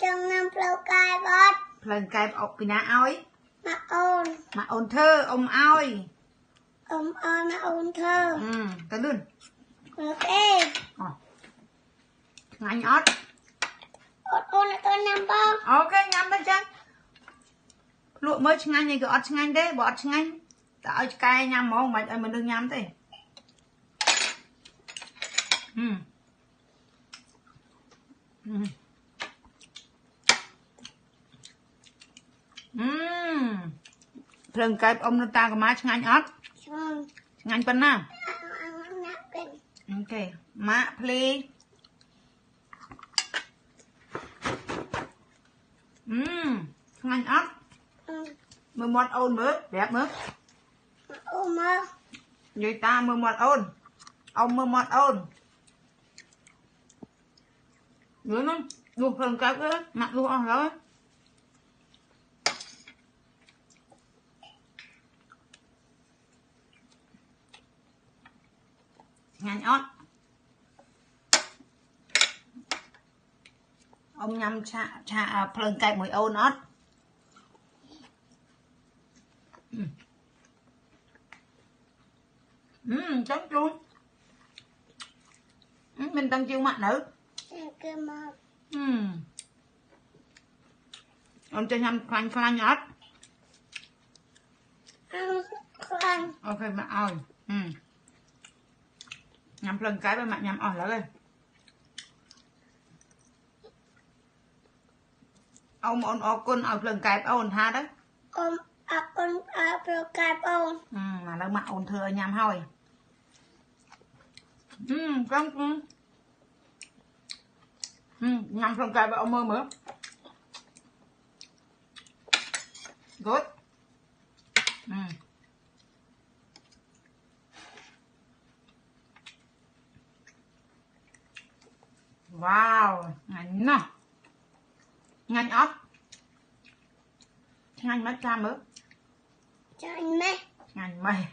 trong năm lâu cài bọt lần cài ốc vì nã oi mà ôn thơ ông oi mà ôn thơ cái luôn ok ngành ót ôn là tôi nằm bao ok nhắm đây chân lụa mới ngành này cái ót ngành đấy bọt ngành tại cay nhắm mà không mày mình đừng nhắm thế lần cài ông nó ta có má ngành ót ngành bên nào ok má play ngành ót mưa mọt ôn mới đẹp mới người ta mưa mọt ôn ông mưa mọt ôn nữa nó luộc phần cái mặt luộc ăn rồi ngành ót ông nhâm cha phần cái mùi ôn ót chắc luôn mình tăng chiêu mặt nữ ông cho nhâm khoanh khoanh ót ok mà ơi nhâm phần cái với mặt nhâm ỏi lại ông con ở phần cái ôn ha đấy con cài ôn mà nó mặt ôn thừa nhâm hồi con nhâm phần cái với ông mơ mới good wow ngành nó ngành ót ngành mất ra mới cho anh mẹ ngành mày